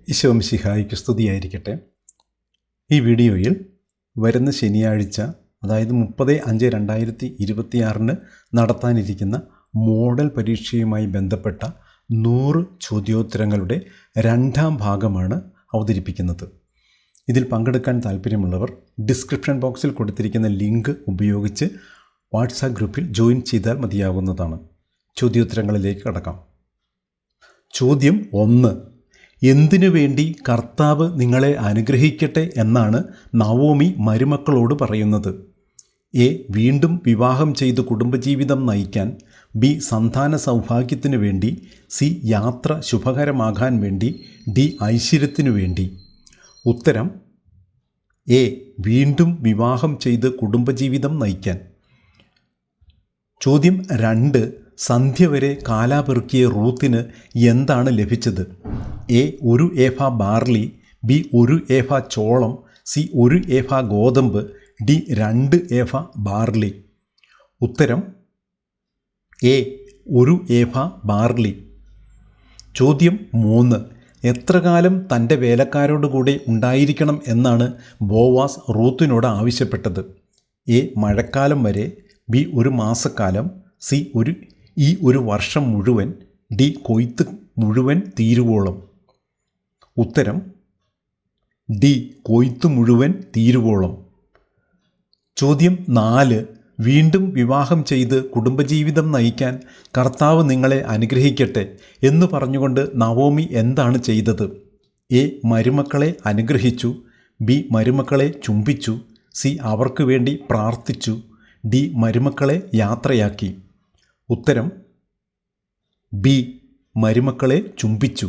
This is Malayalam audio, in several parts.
ഈശോ മിശിഹായ്ക്ക് സ്തുതിയായിരിക്കട്ടെ. ഈ വീഡിയോയിൽ വരുന്ന ശനിയാഴ്ച, അതായത് 30/5/2026 നടത്താനിരിക്കുന്ന മോഡൽ പരീക്ഷയുമായി ബന്ധപ്പെട്ട 100 ചോദ്യോത്തരങ്ങളുടെ 2ാം ഭാഗമാണ് അവതരിപ്പിക്കുന്നത്. ഇതിൽ പങ്കെടുക്കാൻ താല്പര്യമുള്ളവർ ഡിസ്ക്രിപ്ഷൻ ബോക്സിൽ കൊടുത്തിരിക്കുന്ന ലിങ്ക് ഉപയോഗിച്ച് വാട്സാപ്പ് ഗ്രൂപ്പിൽ ജോയിൻ ചെയ്താൽ മതിയാകുന്നതാണ്. ചോദ്യോത്തരങ്ങളിലേക്ക് കടക്കാം. ചോദ്യം 1. എന്തിനു വേണ്ടി കർത്താവ് നിങ്ങളെ അനുഗ്രഹിക്കട്ടെ എന്നാണ് നവോമി മരുമക്കളോട് പറയുന്നത്? എ. വീണ്ടും വിവാഹം ചെയ്ത് കുടുംബജീവിതം നയിക്കാൻ. ബി. സന്താന സൗഭാഗ്യത്തിനു വേണ്ടി. സി. യാത്ര ശുഭകരമാകാൻ വേണ്ടി. ഡി. ഐശ്വര്യത്തിനു വേണ്ടി. ഉത്തരം എ. വീണ്ടും വിവാഹം ചെയ്ത് കുടുംബജീവിതം നയിക്കാൻ. ചോദ്യം 2. സന്ധ്യ വരെ കാലാപെറുക്കിയ റൂത്തിന് എന്താണ് ലഭിച്ചത്? എ. 1 ഏഫ ബാർലി. ബി. 1 ഏഫ ചോളം. സി. 1 ഏഫ ഗോതമ്പ്. ഡി. 2 ഏഫ ബാർലി. ഉത്തരം എ. 1 ഏഫ ബാർലി. ചോദ്യം 3. എത്ര കാലം തൻ്റെ വേലക്കാരോടുകൂടെ ഉണ്ടായിരിക്കണം എന്നാണ് ബോവാസ് റൂത്തിനോട് ആവശ്യപ്പെട്ടത്? എ. മഴക്കാലം വരെ. ബി. 1 മാസക്കാലം. സി. ഒരു വർഷം മുഴുവൻ. ഡി. കൊയ്ത്ത് മുഴുവൻ തീരുവോളം. ഉത്തരം ഡി. കൊയ്ത്ത് മുഴുവൻ തീരുവോളം. ചോദ്യം 4. വീണ്ടും വിവാഹം ചെയ്ത് കുടുംബജീവിതം നയിക്കാൻ കർത്താവ് നിങ്ങളെ അനുഗ്രഹിക്കട്ടെ എന്ന് പറഞ്ഞുകൊണ്ട് നവോമി എന്താണ് ചെയ്തത്? എ. മരുമക്കളെ അനുഗ്രഹിച്ചു. ബി. മരുമക്കളെ ചുംബിച്ചു. സി. അവർക്ക് വേണ്ടി പ്രാർത്ഥിച്ചു. ഡി. മരുമക്കളെ യാത്രയാക്കി. ഉത്തരം ബി. മരുമക്കളെ ചുംബിച്ചു.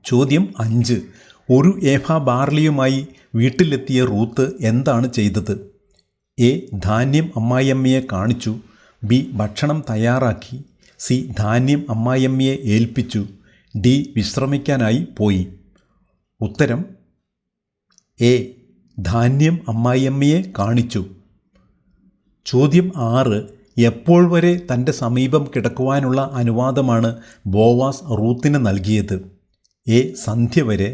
ചോദ്യം 5. 1 ഏഫ ബാർലിയുമായി വീട്ടിലെത്തിയ റൂത്ത് എന്താണ് ചെയ്തത്? എ. ധാന്യം അമ്മായിയമ്മയെ കാണിച്ചു. ബി. ഭക്ഷണം തയ്യാറാക്കി. സി. ധാന്യം അമ്മായിയമ്മയെ ഏൽപ്പിച്ചു. ഡി. വിശ്രമിക്കാനായി പോയി. ഉത്തരം എ. ധാന്യം അമ്മായിയമ്മയെ കാണിച്ചു. ചോദ്യം 6. എപ്പോൾ വരെ തൻ്റെ സമീപം കിടക്കുവാനുള്ള അനുവാദമാണ് ബോവാസ് റൂത്തിന് നൽകിയത്? എ. സന്ധ്യ വരെ.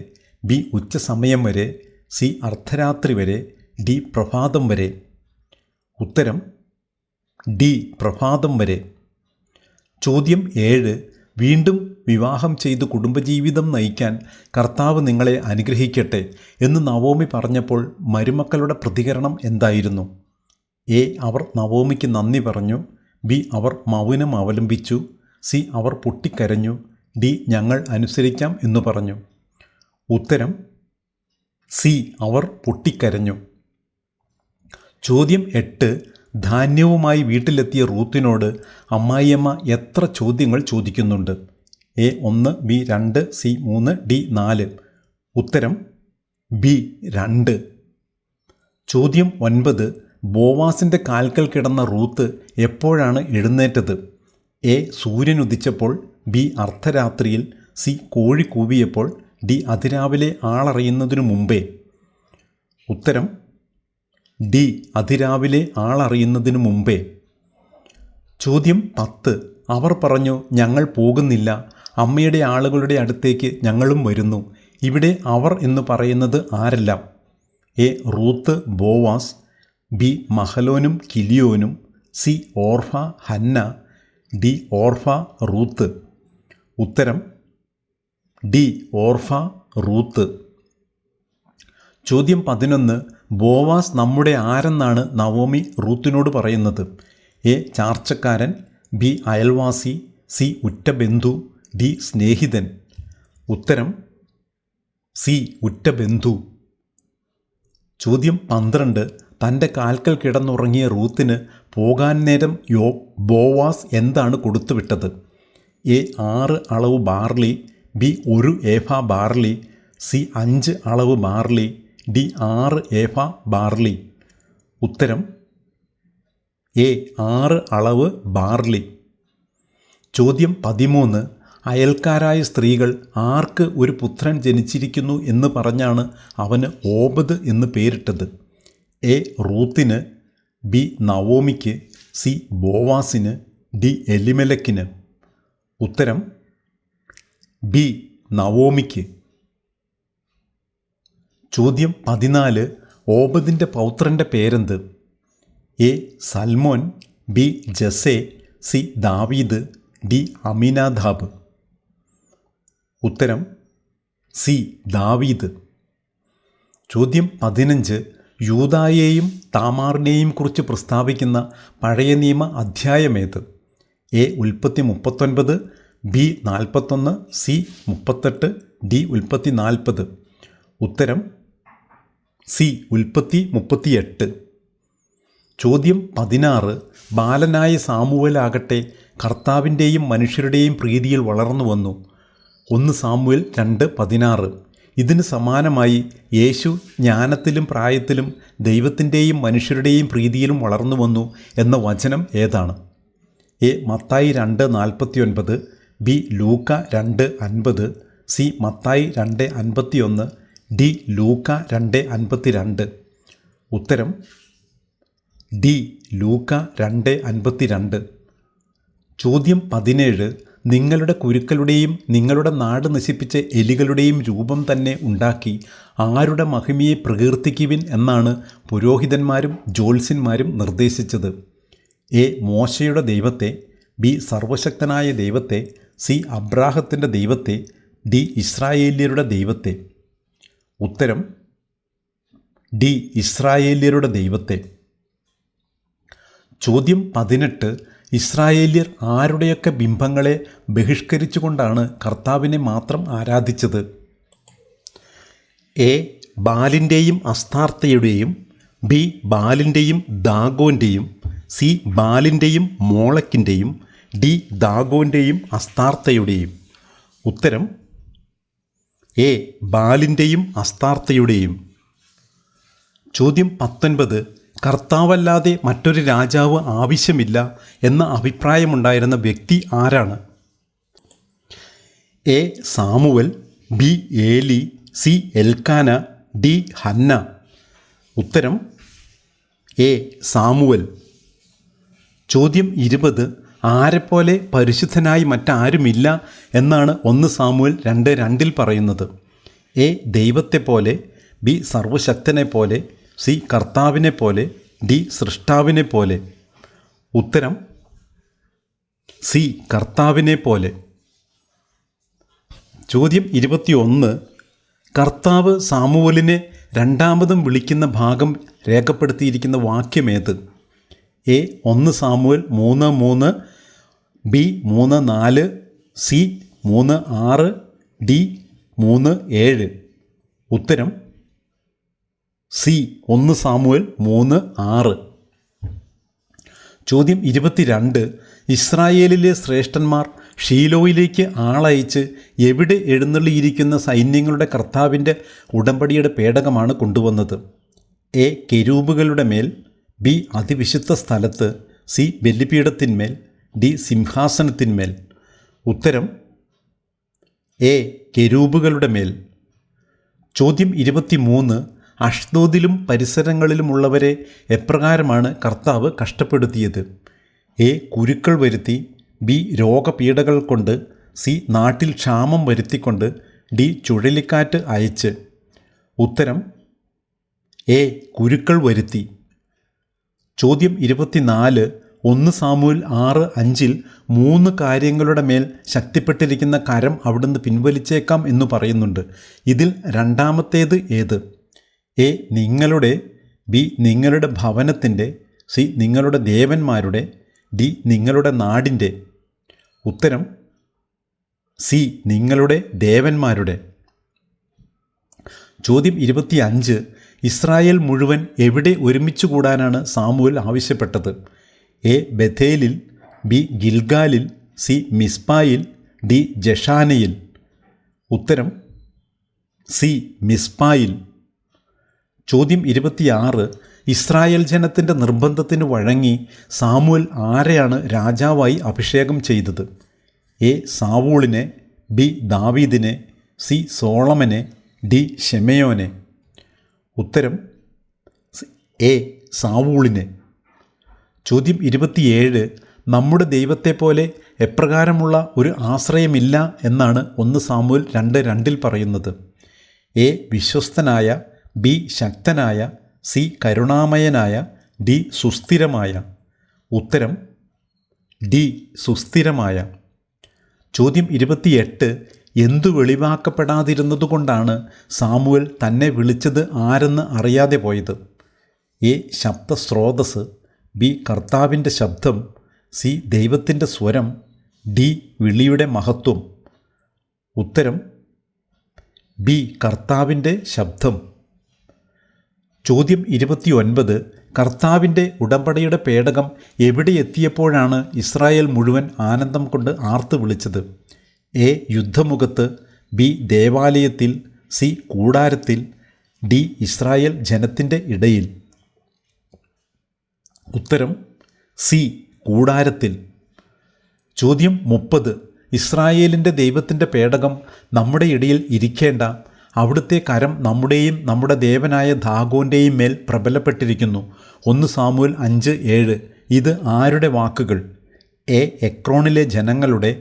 ബി. ഉച്ചസമയം വരെ. സി. അർദ്ധരാത്രി വരെ. ഡി. പ്രഭാതം വരെ. ഉത്തരം ഡി. പ്രഭാതം വരെ. ചോദ്യം 7. വീണ്ടും വിവാഹം ചെയ്ത് കുടുംബജീവിതം നയിക്കാൻ കർത്താവ് നിങ്ങളെ അനുഗ്രഹിക്കട്ടെ എന്ന് നവോമി പറഞ്ഞപ്പോൾ മരുമക്കളുടെ പ്രതികരണം എന്തായിരുന്നു? എ. അവർ നവോമിക്ക് നന്ദി പറഞ്ഞു. ബി. അവർ മൗനം അവലംബിച്ചു. സി. അവർ പൊട്ടിക്കരഞ്ഞു. ഡി. ഞങ്ങൾ അനുസരിക്കാം എന്ന് പറഞ്ഞു. ഉത്തരം സി. അവർ പൊട്ടിക്കരഞ്ഞു. ചോദ്യം 8. ധാന്യവുമായി വീട്ടിലെത്തിയ റൂത്തിനോട് അമ്മായിയമ്മ എത്ര ചോദ്യങ്ങൾ ചോദിക്കുന്നുണ്ട്? എ. 1. ബി. 2. സി. 3. ഡി. 4. ഉത്തരം ബി. 2. ചോദ്യം 9. ബോവാസിൻ്റെ കാൽക്കൽ കിടന്ന റൂത്ത് എപ്പോഴാണ് എഴുന്നേറ്റത്? എ. സൂര്യൻ ഉദിച്ചപ്പോൾ. ബി. അർദ്ധരാത്രിയിൽ. സി. കോഴി കൂവിയപ്പോൾ. ഡി. അതിരാവിലെ ആളറിയുന്നതിനു മുമ്പേ. ഉത്തരം ഡി. അതിരാവിലെ ആളറിയുന്നതിനു മുമ്പേ. ചോദ്യം 10. അവർ പറഞ്ഞു, ഞങ്ങൾ പോകുന്നില്ല, അമ്മയുടെ ആളുകളുടെ അടുത്തേക്ക് ഞങ്ങളും വരുന്നു. ഇവിടെ അവർ എന്ന് പറയുന്നത് ആരെല്ലാം? എ. Ruth, Boaz. ബി. മഹലോനും കിലിയോനും. C. Orpah, Hannah. D. Orpah, Ruth. ഉത്തരം ഡി. Orpah, Ruth. ചോദ്യം 11. ബോവാസ് നമ്മുടെ ആരെന്നാണ് നവോമി റൂത്തിനോട് പറയുന്നത്? എ. ചാർച്ചക്കാരൻ. ബി. അയൽവാസി. സി. ഉറ്റ ബന്ധു. ഡി. സ്നേഹിതൻ. ഉത്തരം സി. ഉറ്റ ബന്ധു. ചോദ്യം 12. തൻ്റെ കാൽക്കൽ കിടന്നുറങ്ങിയ റൂത്തിന് പോകാൻ നേരം ബോവാസ് എന്താണ് കൊടുത്തുവിട്ടത്? എ. 6 അളവ് ബാർലി. ബി. 1 ഏഫ ബാർലി. സി. 5 അളവ് ബാർലി. ഡി. 6 ഏഫ ബാർലി. ഉത്തരം എ. 6 അളവ് ബാർലി. ചോദ്യം 13. അയൽക്കാരായ സ്ത്രീകൾ ആർക്ക് ഒരു പുത്രൻ ജനിച്ചിരിക്കുന്നു എന്ന് പറഞ്ഞാണ് അവന് ഓബദ് എന്ന് പേരിട്ടത്? എ. റൂത്തിന്. ബി. നവോമിക്ക്. സി. ബോവാസിന്. ഡി. എലിമെലക്കിന്. ഉത്തരം ബി. നവോമിക്ക്. ചോദ്യം 14. ഓബദിൻ്റെ പൗത്രൻ്റെ പേരെന്ത്? എ സൽമോൻ, ബി ജസേ, സി ദാവീദ്, ഡി അമീനാദാബ്. ഉത്തരം സി ദാവീദ്. ചോദ്യം 15. യൂദായെയും താമാറിനെയും കുറിച്ച് പ്രസ്താവിക്കുന്ന പഴയ നിയമ അധ്യായമേത്? എ ഉൽപ്പത്തി 39, ബി 41, സി 38, ഡി ഉൽപ്പത്തി 40. ഉത്തരം സി ഉൽപ്പത്തി 38. ചോദ്യം 16. ബാലനായ സാമുവേലാകട്ടെ കർത്താവിൻ്റെയും മനുഷ്യരുടെയും പ്രീതിയിൽ വളർന്നു വന്നു. 1 സാമുവേൽ 2:16. ഇതിന് സമാനമായി യേശു ജ്ഞാനത്തിലും പ്രായത്തിലും ദൈവത്തിൻ്റെയും മനുഷ്യരുടെയും പ്രീതിയിലും വളർന്നു വന്നു എന്ന വചനം ഏതാണ്? A Mathayi 2:49, B Lukka 2:50, C Mathayi 2:51, D Lukka 2:52. ഉത്തരം ഡി ലൂക്ക 2:52. ചോദ്യം 17. നിങ്ങളുടെ കുരുക്കളുടെയും നിങ്ങളുടെ നാട് നശിപ്പിച്ച എലികളുടെയും രൂപം തന്നെ ഉണ്ടാക്കി ആരുടെ മഹിമയെ പ്രകീർത്തിക്കുവിൻ എന്നാണ് പുരോഹിതന്മാരും ജ്യോത്സ്യന്മാരും നിർദ്ദേശിച്ചത്? എ മോശയുടെ ദൈവത്തെ, ബി സർവശക്തനായ ദൈവത്തെ, സി അബ്രാഹത്തിൻ്റെ ദൈവത്തെ, ഡി ഇസ്രായേല്യരുടെ ദൈവത്തെ. ഉത്തരം ഡി ഇസ്രായേല്യരുടെ ദൈവത്തെ. ചോദ്യം 18. ഇസ്രായേല്യർ ആരുടെയൊക്കെ ബിംബങ്ങളെ ബഹിഷ്കരിച്ചുകൊണ്ടാണ് കർത്താവിനെ മാത്രം ആരാധിച്ചത്? എ ബാലിൻ്റെയും അസ്താർത്തയുടെയും, ബി ബാലിൻ്റെയും ദാഗോൻ്റെയും, സി ബാലിൻ്റെയും മോളക്കിൻ്റെയും, ഡി ദാഗോൻ്റെയും അസ്താർത്തയുടെയും. ഉത്തരം എ ബാലിൻ്റെയും അസ്താർത്തയുടെയും. ചോദ്യം 19. കർത്താവല്ലാതെ മറ്റൊരു രാജാവ് ആവശ്യമില്ല എന്ന അഭിപ്രായമുണ്ടായിരുന്ന വ്യക്തി ആരാണ്? എ സാമുവൽ, ബി ഏലി, സി എൽക്കാന, ഡി ഹന്ന. ഉത്തരം എ സാമുവൽ. ചോദ്യം 20. ആരെപ്പോലെ പരിശുദ്ധനായി മറ്റാരുമില്ല എന്നാണ് 1 സാമുവൽ 2:2 പറയുന്നത്? എ ദൈവത്തെപ്പോലെ, ബി സർവശക്തനെ പോലെ, സി കർത്താവിനെ പോലെ, ഡി സൃഷ്ടാവിനെ പോലെ. ഉത്തരം സി കർത്താവിനെ പോലെ. ചോദ്യം 21. കർത്താവ് സാമുവലിനെ രണ്ടാമതും വിളിക്കുന്ന ഭാഗം രേഖപ്പെടുത്തിയിരിക്കുന്ന വാക്യമേത്? A 1 Samuel 3:3, B 3:4, C 3:6, D 3:7. ഉത്തരം സി 1 സാമുവൽ 3:6. ചോദ്യം 22. ഇസ്രായേലിലെ ശ്രേഷ്ഠന്മാർ ഷീലോയിലേക്ക് ആളയച്ച് എവിടെ എഴുന്നള്ളിയിരിക്കുന്ന സൈന്യങ്ങളുടെ കർത്താവിൻ്റെ ഉടമ്പടിയുടെ പേടകമാണ് കൊണ്ടുവന്നത്? എ കെരൂബുകളുടെ മേൽ, ബി അതിവിശുദ്ധ സ്ഥലത്ത്, സി ബലിപീഠത്തിന്മേൽ, ഡി സിംഹാസനത്തിന്മേൽ. ഉത്തരം എ കെരൂബുകളുടെ മേൽ. ചോദ്യം 23. അഷ്ദോദിലും പരിസരങ്ങളിലുമുള്ളവരെ എപ്രകാരമാണ് കർത്താവ് കഷ്ടപ്പെടുത്തിയത്? എ കുരുക്കൾ വരുത്തി, ബി രോഗപീഠകൾ കൊണ്ട്, സി നാട്ടിൽ ക്ഷാമം വരുത്തിക്കൊണ്ട്, ഡി ചുഴലിക്കാറ്റ് അയച്ച്. ഉത്തരം എ കുരുക്കൾ വരുത്തി. ചോദ്യം 24. 1 സാമുവൽ 6:5 3 കാര്യങ്ങളുടെ മേൽ ശക്തിപ്പെട്ടിരിക്കുന്ന കരം അവിടുന്ന് പിൻവലിച്ചേക്കാം എന്ന് പറയുന്നുണ്ട്. ഇതിൽ രണ്ടാമത്തേത് ഏത്? എ നിങ്ങളുടെ, ബി നിങ്ങളുടെ ഭവനത്തിൻ്റെ, സി നിങ്ങളുടെ ദേവന്മാരുടെ, ഡി നിങ്ങളുടെ നാടിൻ്റെ. ഉത്തരം സി നിങ്ങളുടെ ദേവന്മാരുടെ. ചോദ്യം 25. ഇസ്രായേൽ മുഴുവൻ എവിടെ ഒരുമിച്ച് കൂടാനാണ് സാമുവൽ ആവശ്യപ്പെട്ടത്? എ ബഥേലിൽ, ബി ഗിൽഗാലിൽ, സി മിസ്പായിൽ, ഡി ജഷാനയിൽ. ഉത്തരം സി മിസ്പായിൽ. ചോദ്യം 26. ഇസ്രായേൽ ജനത്തിൻ്റെ നിർബന്ധത്തിന് വഴങ്ങി സാമുവൽ ആരെയാണ് രാജാവായി അഭിഷേകം ചെയ്തത്? എ സാവൂളിനെ, ബി ദാവീദിനെ, സി സോളമനെ, ഡി ശെമയോനെ. ഉത്തരം എ സാവൂളിനെ. ചോദ്യം 27. നമ്മുടെ ദൈവത്തെപ്പോലെ എപ്രകാരമുള്ള ഒരു ആശ്രയമില്ല എന്നാണ് 1 സാമുവൽ 2:2 പറയുന്നത്? എ വിശ്വസ്തനായ ബി ശക്തനായ, സി കരുണാമയനായ, ഡി സുസ്ഥിരമായ. ഉത്തരം ഡി സുസ്ഥിരമായ. ചോദ്യം 28. എന്തു വെളിവാക്കപ്പെടാതിരുന്നതുകൊണ്ടാണ് സാമുവൽ തന്നെ വിളിച്ചത് ആരെന്ന് അറിയാതെ പോയത്? എ ശബ്ദസ്രോതസ്, ബി കർത്താവിൻ്റെ ശബ്ദം, സി ദൈവത്തിൻ്റെ സ്വരം, ഡി വിളിയുടെ മഹത്വം. ഉത്തരം ബി കർത്താവിൻ്റെ ശബ്ദം. ചോദ്യം 29. കർത്താവിൻ്റെ ഉടമ്പടിയുടെ പേടകം എവിടെ എത്തിയപ്പോഴാണ് ഇസ്രായേൽ മുഴുവൻ ആനന്ദം കൊണ്ട് ആർത്തു വിളിച്ചത്? എ യുദ്ധമുഖത്ത്, ബി ദേവാലയത്തിൽ, സി കൂടാരത്തിൽ, ഡി ഇസ്രായേൽ ജനത്തിൻ്റെ ഇടയിൽ. ഉത്തരം സി കൂടാരത്തിൽ. ചോദ്യം 30. ഇസ്രായേലിൻ്റെ ദൈവത്തിൻ്റെ പേടകം നമ്മുടെ ഇടയിൽ ഇരിക്കേണ്ട, അവിടുത്തെ കരം നമ്മുടെയും നമ്മുടെ ദേവനായ ദാഗോൻ്റെയും മേൽ പ്രബലപ്പെട്ടിരിക്കുന്നു. 1 സാമുവേൽ 5:7. ഇത് ആരുടെ വാക്കുകൾ? എ എക്രോണിലെ ജനങ്ങളുടെ,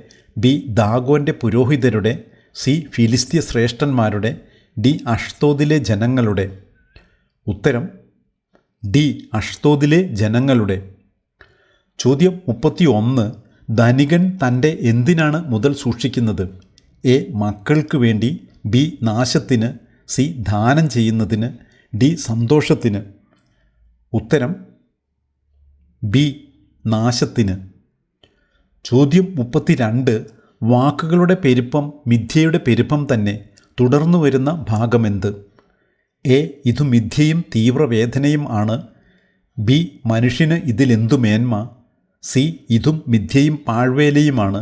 ബി ദാഗോൻ്റെ പുരോഹിതരുടെ, സി ഫിലിസ്തീയ ശ്രേഷ്ഠന്മാരുടെ, ഡി അഷ്തോദിലെ ജനങ്ങളുടെ. ഉത്തരം ഡി അഷ്തോദിലെ ജനങ്ങളുടെ. ചോദ്യം 31. ധനികൻ തൻ്റെ എന്തിനാണ് മുതൽ സൂക്ഷിക്കുന്നത്? എ മക്കൾക്ക് വേണ്ടി, ബി നാശത്തിന്, സി ദാനം ചെയ്യുന്നതിന്, ഡി സന്തോഷത്തിന്. ഉത്തരം ബി നാശത്തിന്. ചോദ്യം 32. വാക്കുകളുടെ പെരുപ്പം മിഥ്യയുടെ പെരുപ്പം തന്നെ. തുടർന്നു വരുന്ന ഭാഗമെന്ത്? എ ഇതു മിഥ്യയും തീവ്രവേദനയും ആണ്, ബി മനുഷ്യന് ഇതിലെന്തു മേന്മ, സി ഇതും മിഥ്യയും പാഴ്വേലയുമാണ്,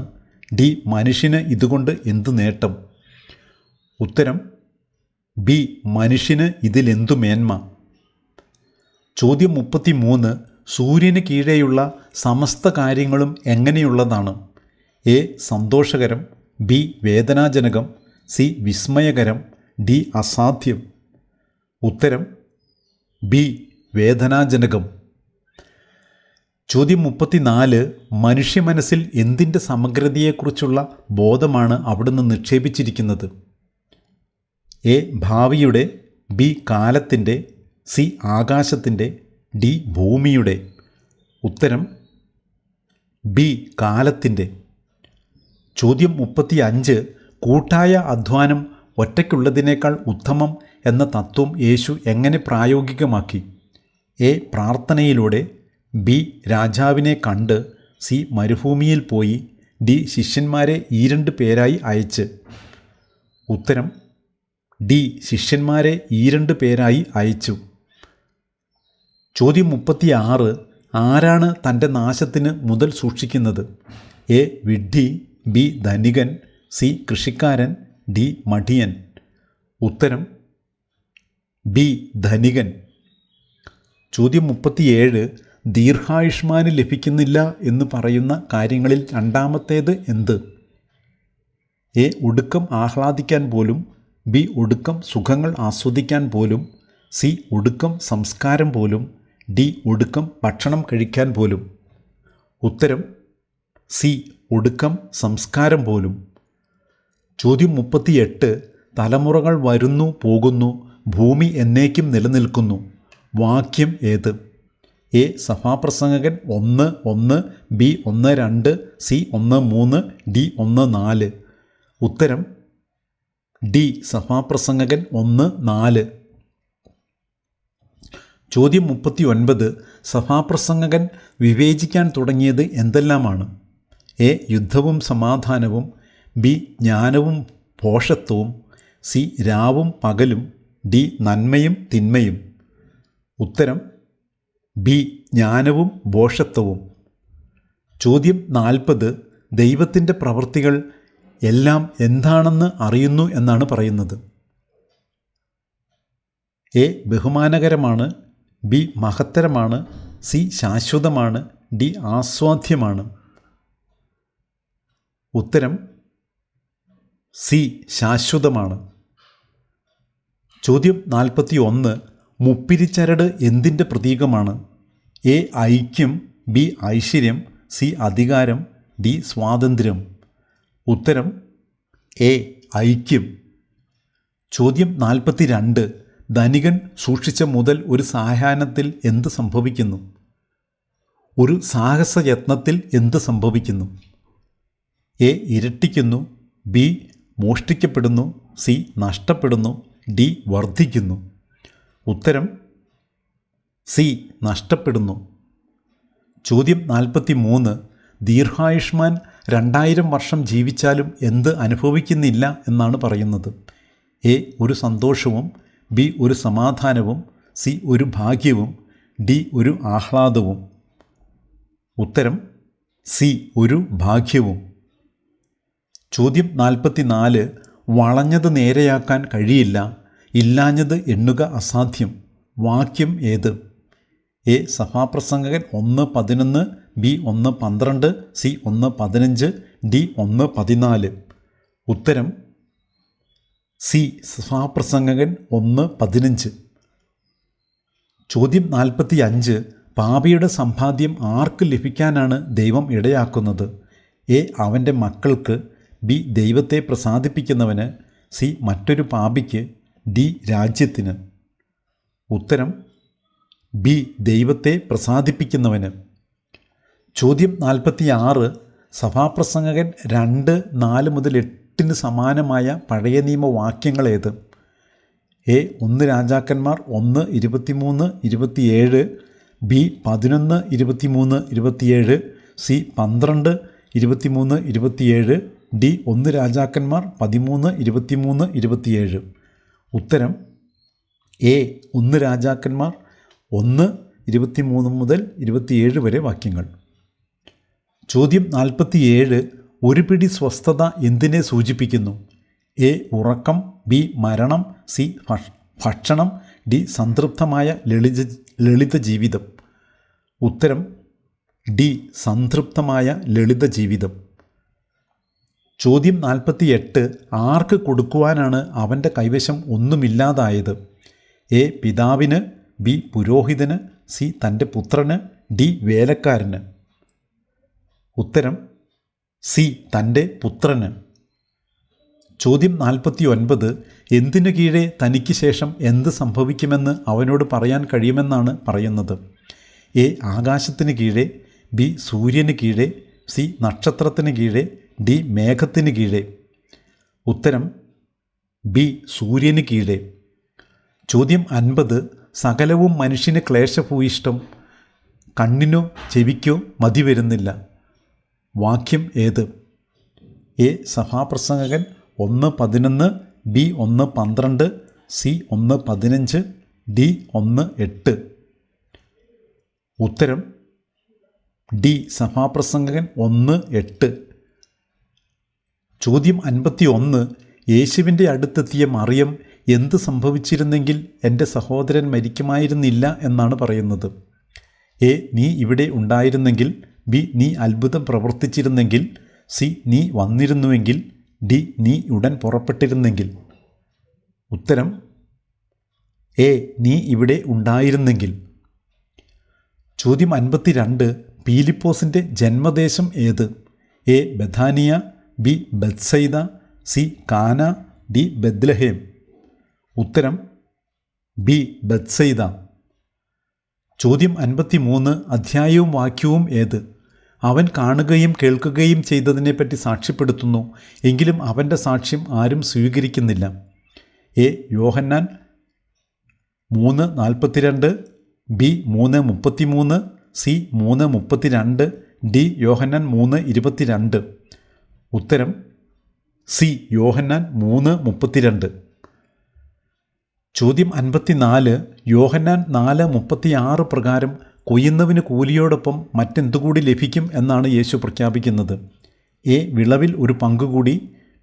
ഡി മനുഷ്യന് ഇതുകൊണ്ട് എന്തു നേട്ടം. ഉത്തരം ബി മനുഷ്യന് ഇതിലെന്തു മേന്മ. ചോദ്യം 33. സൂര്യന് കീഴെയുള്ള സമസ്ത കാര്യങ്ങളും എങ്ങനെയുള്ളതാണ്? എ സന്തോഷകരം, ബി വേദനാജനകം, സി വിസ്മയകരം, ഡി അസാധ്യം. ഉത്തരം ബി വേദനാജനകം. ചോദ്യം 34. മനുഷ്യ മനസ്സിൽ എന്തിൻ്റെ സമഗ്രതയെക്കുറിച്ചുള്ള ബോധമാണ് അവിടുന്ന് നിക്ഷേപിച്ചിരിക്കുന്നത്? എ ഭാവിയുടെ, ബി കാലത്തിൻ്റെ, സി ആകാശത്തിൻ്റെ, ഡി ഭൂമിയുടെ. ഉത്തരം ബി കാലത്തിൻ്റെ. ചോദ്യം 35. കൂട്ടായ അധ്വാനം ഒറ്റയ്ക്കുള്ളതിനേക്കാൾ ഉത്തമം എന്ന തത്വം യേശു എങ്ങനെ പ്രായോഗികമാക്കി? എ പ്രാർത്ഥനയിലൂടെ, ബി രാജാവിനെ കണ്ട്, സി മരുഭൂമിയിൽ പോയി, ഡി ശിഷ്യന്മാരെ 2 പേരായി അയച്ച്. ഉത്തരം ഡി ശിഷ്യന്മാരെ 2 പേരായി അയച്ചു. ചോദ്യം 36. ആരാണ് തൻ്റെ നാശത്തിന് മുതൽ സൂക്ഷിക്കുന്നത്? എ വിഡ്ഢി, ബി ധനികൻ, സി കൃഷിക്കാരൻ, ഡി മടിയൻ. ഉത്തരം ബി ധനികൻ. ചോദ്യം 37. ദീർഘായുഷ്മാന് ലഭിക്കുന്നില്ല എന്ന് പറയുന്ന കാര്യങ്ങളിൽ രണ്ടാമത്തേത് എന്ത്? എ ഒടുക്കം ആഹ്ലാദിക്കാൻ പോലും, ബി ഒടുക്കം സുഖങ്ങൾ ആസ്വദിക്കാൻ പോലും, സി ഒടുക്കം സംസ്കാരം പോലും, ഡി ഒടുക്കം ഭക്ഷണം കഴിക്കാൻ പോലും. ഉത്തരം സി ഒടുക്കം സംസ്കാരം പോലും. ചോദ്യം 38. തലമുറകൾ വരുന്നു പോകുന്നു, ഭൂമി എന്നേക്കും നിലനിൽക്കുന്നു. വാക്യം ഏത്? എ സഭാപ്രസംഗകൻ 1:1, ബി 1:2, സി 1:3, ഡി 1:4. ഉത്തരം ഡി സഭാപ്രസംഗകൻ 1:4. ചോദ്യം 39. സഭാപ്രസംഗകൻ വിവേചിക്കാൻ തുടങ്ങിയത് എന്തെല്ലാമാണ്? എ യുദ്ധവും സമാധാനവും, ബി ജ്ഞാനവും ഭോഷത്വവും, സി രാവും പകലും, ഡി നന്മയും തിന്മയും. ഉത്തരം ബി ജ്ഞാനവും ഭോഷത്വവും. ചോദ്യം 40. ദൈവത്തിൻ്റെ പ്രവൃത്തികൾ എല്ലാം എന്താണെന്ന് അറിയുന്നു എന്നാണ് പറയുന്നത്? എ ബഹുമാനകരമാണ്, ബി മഹത്തരമാണ്, സി ശാശ്വതമാണ്, ഡി ആസ്വാദ്യമാണ്. ഉത്തരം സി ശാശ്വതമാണ്. ചോദ്യം 41. മുപ്പിരിച്ചരട് എന്തിൻ്റെ പ്രതീകമാണ്? എ ഐക്യം, ബി ഐശ്വര്യം, സി അധികാരം, ഡി സ്വാതന്ത്ര്യം. ഉത്തരം എ ഐക്യം. ചോദ്യം 42. ധനികൻ സൂക്ഷിച്ച മുതൽ ഒരു സായാഹ്നത്തിൽ എന്ത് സംഭവിക്കുന്നു? ഒരു സാഹസയത്നത്തിൽ എന്ത് സംഭവിക്കുന്നു? എ ഇരട്ടിക്കുന്നു, ബി മോഷ്ടിക്കപ്പെടുന്നു, സി നഷ്ടപ്പെടുന്നു, ഡി വർദ്ധിക്കുന്നു. ഉത്തരം സി നഷ്ടപ്പെടുന്നു. ചോദ്യം 43. ദീർഘായുഷ്മാൻ 2000 വർഷം ജീവിച്ചാലും എന്ത് അനുഭവിക്കുന്നില്ല എന്നാണ് പറയുന്നത്? എ ഒരു സന്തോഷവും, ബി ഒരു സമാധാനവും, സി ഒരു ഭാഗ്യവും, ഡി ഒരു ആഹ്ലാദവും. ഉത്തരം സി ഒരു ഭാഗ്യവും. ചോദ്യം 44. വളഞ്ഞത് നേരെയാക്കാൻ കഴിയില്ല, ഇല്ലാഞ്ഞത് എണ്ണുക അസാധ്യം. വാക്യം ഏത്? എ സഭാപ്രസംഗകൻ 1:11, ബി 1:12, സി 1:15, ഡി 1:14. ഉത്തരം സി സഭാപ്രസംഗകൻ 1:15. ചോദ്യം 45. പാപിയുടെ സമ്പാദ്യം ആർക്ക് ലഭിക്കാനാണ് ദൈവം ഇടയാക്കുന്നത്? എ അവൻ്റെ മക്കൾക്ക്, ബി ദൈവത്തെ പ്രസാദിപ്പിക്കുന്നവന്, സി മറ്റൊരു പാപിക്ക്, ഡി രാജ്യത്തിന്. ഉത്തരം ബി ദൈവത്തെ പ്രസാദിപ്പിക്കുന്നവന്. ചോദ്യം 46. സഭാപ്രസംഗകൻ 2:4-8 സമാനമായ പഴയ നിയമവാക്യങ്ങൾ ഏത്? എ 1 രാജാക്കന്മാർ 1:23-27, ബി 11:23-27, സി 12:23-27, ഡി 1 രാജാക്കന്മാർ 13:23-27. ഉത്തരം എ 1 രാജാക്കന്മാർ 1:23-27 വരെ വാക്യങ്ങൾ. ചോദ്യം 47. ഒരു പിടി സ്വസ്ഥത എന്തിനെ സൂചിപ്പിക്കുന്നു? എ ഉറക്കം, ബി മരണം, സി ഭക്ഷണം, ഡി സംതൃപ്തമായ ലളിത ജീവിതം. ഉത്തരം ഡി സംതൃപ്തമായ ലളിത ജീവിതം. ചോദ്യം 48. ആർക്ക് കൊടുക്കുവാനാണ് അവൻ്റെ കൈവശം ഒന്നുമില്ലാതായത്? എ പിതാവിന്, ബി പുരോഹിതന്, സി തൻ്റെ പുത്രന്, ഡി വേലക്കാരന്. ഉത്തരം സി തൻ്റെ പുത്രന്. ചോദ്യം 49. എന്തിനു കീഴെ തനിക്ക് ശേഷം എന്ത് സംഭവിക്കുമെന്ന് അവനോട് പറയാൻ കഴിയുമെന്നാണ് പറയുന്നത്? എ ആകാശത്തിന് കീഴെ, ബി സൂര്യന് കീഴെ, സി നക്ഷത്രത്തിന് കീഴെ, ഡി മേഘത്തിന് കീഴെ. ഉത്തരം ബി സൂര്യന് കീഴെ. ചോദ്യം 50. സകലവും മനുഷ്യന് ക്ലേശഭൂയിഷ്ടം, കണ്ണിനോ ചെവിക്കോ മതി വരുന്നില്ല. വാക്യം ഏത്? എ സഭാപ്രസംഗകൻ 1:11, ബി 1:12, സി 1:15, ഡി 1:8. ഉത്തരം ഡി സഭാപ്രസംഗകൻ 1:8. ചോദ്യം 51. യേശുവിൻ്റെ അടുത്തെത്തിയ മറിയം എന്ത് സംഭവിച്ചിരുന്നെങ്കിൽ എൻ്റെ സഹോദരൻ മരിക്കുമായിരുന്നില്ല എന്നാണ് പറയുന്നത്? എ നീ ഇവിടെ ഉണ്ടായിരുന്നെങ്കിൽ, ബി നീ അത്ഭുതം പ്രവർത്തിച്ചിരുന്നെങ്കിൽ, സി നീ വന്നിരുന്നുവെങ്കിൽ, ഡി നീ ഉടൻ പുറപ്പെട്ടിരുന്നെങ്കിൽ. ഉത്തരം എ നീ ഇവിടെ ഉണ്ടായിരുന്നെങ്കിൽ. ചോദ്യം 52. പീലിപ്പോസിൻ്റെ ജന്മദേശം ഏത്? എ ബഥാനിയ, ബി ബത്സൈദ, സി കാന, ഡി ബെത്ലഹേം. ഉത്തരം ബി ബത്സൈദ. ചോദ്യം 53. അധ്യായവും വാക്യവും ഏത്? അവൻ കാണുകയും കേൾക്കുകയും ചെയ്തതിനെപ്പറ്റി സാക്ഷ്യപ്പെടുത്തുന്നു, എങ്കിലും അവൻ്റെ സാക്ഷ്യം ആരും സ്വീകരിക്കുന്നില്ല. A Yohannan 3:42, B 3:33, C 3:32, D Yohannan 3:22. ഉത്തരം സി യോഹന്നാൻ 3:32. ചോദ്യം 54. യോഹന്നാൻ 4:36 പ്രകാരം കൊയ്യുന്നവന് കൂലിയോടൊപ്പം മറ്റെന്തുകൂടി ലഭിക്കും എന്നാണ് യേശു പ്രഖ്യാപിക്കുന്നത്? എ വിളവിൽ ഒരു പങ്കുകൂടി,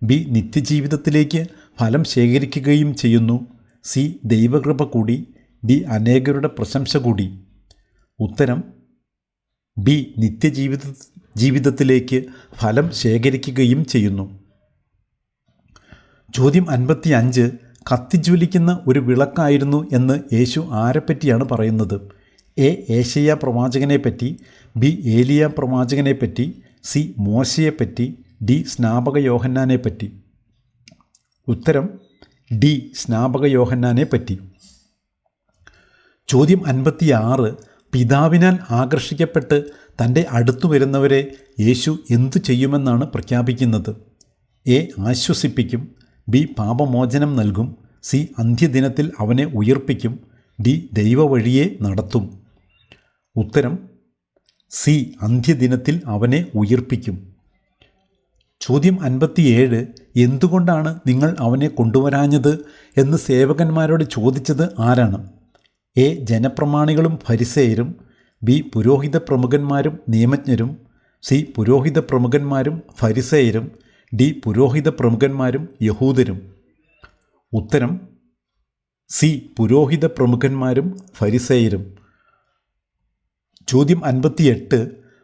ബി നിത്യജീവിതത്തിലേക്ക് ഫലം ശേഖരിക്കുകയും ചെയ്യുന്നു, സി ദൈവകൃപ കൂടി, ഡി അനേകരുടെ പ്രശംസ കൂടി. ഉത്തരം ബി ജീവിതത്തിലേക്ക് ഫലം ശേഖരിക്കുകയും ചെയ്യുന്നു. ചോദ്യം 55. കത്തിജ്വലിക്കുന്ന ഒരു വിളക്കായിരുന്നു എന്ന് യേശു ആരെപ്പറ്റിയാണ് പറയുന്നത്? എ ഏശയ്യാ പ്രവാചകനെപ്പറ്റി, ബി ഏലിയ പ്രവാചകനെപ്പറ്റി, സി മോശയെപ്പറ്റി, ഡി സ്നാപക യോഹന്നാനെപ്പറ്റി. ഉത്തരം ഡി സ്നാപക യോഹന്നാനെപ്പറ്റി. ചോദ്യം 56. പിതാവിനാൽ ആകർഷിക്കപ്പെട്ട് തൻ്റെ അടുത്തു വരുന്നവരെ യേശു എന്തു ചെയ്യുമെന്നാണ് പ്രഖ്യാപിക്കുന്നത്? എ. ആശ്വസിപ്പിക്കും. ബി. പാപമോചനം നൽകും. സി. അന്ത്യദിനത്തിൽ അവനെ ഉയിർപ്പിക്കും. ഡി. ദൈവവഴിയെ നടത്തും. ഉത്തരം സി. അന്ത്യദിനത്തിൽ അവനെ ഉയിർപ്പിക്കും. ചോദ്യം 57. എന്തുകൊണ്ടാണ് നിങ്ങൾ അവനെ കൊണ്ടുവരാഞ്ഞത് എന്ന് സേവകന്മാരോട് ചോദിച്ചത് ആരാണ്? എ. ജനപ്രമാണികളും ഫരിസേയരും. ബി. പുരോഹിത പ്രമുഖന്മാരും നിയമജ്ഞരും. സി. പുരോഹിത പ്രമുഖന്മാരും ഫരിസേയരും. ഡി. പുരോഹിത പ്രമുഖന്മാരും യഹൂദരും. ഉത്തരം സി. പുരോഹിത പ്രമുഖന്മാരും ഫരിസേയരും. ചോദ്യം 58.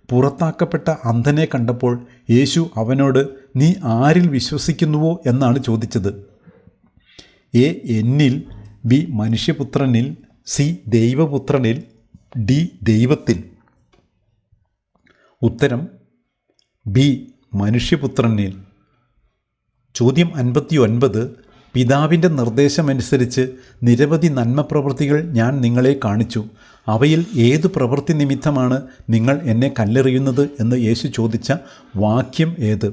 പുറത്താക്കപ്പെട്ട അന്ധനെ കണ്ടപ്പോൾ യേശു അവനോട് നീ ആരിൽ വിശ്വസിക്കുന്നുവോ എന്നാണ് ചോദിച്ചത്? എ. എന്നിൽ. ബി. മനുഷ്യപുത്രനിൽ. സി. ദൈവപുത്രനിൽ. ഡി. ദൈവത്തിൽ. ഉത്തരം ബി. മനുഷ്യപുത്രനിൽ. ചോദ്യം 59. പിതാവിൻ്റെ നിർദ്ദേശമനുസരിച്ച് നിരവധി നന്മപ്രവൃത്തികൾ ഞാൻ നിങ്ങളെ കാണിച്ചു. അവയിൽ ഏതു പ്രവൃത്തി നിമിത്തമാണ് നിങ്ങൾ എന്നെ കല്ലെറിയുന്നത് എന്ന് യേശു ചോദിച്ച വാക്യം ഏത്?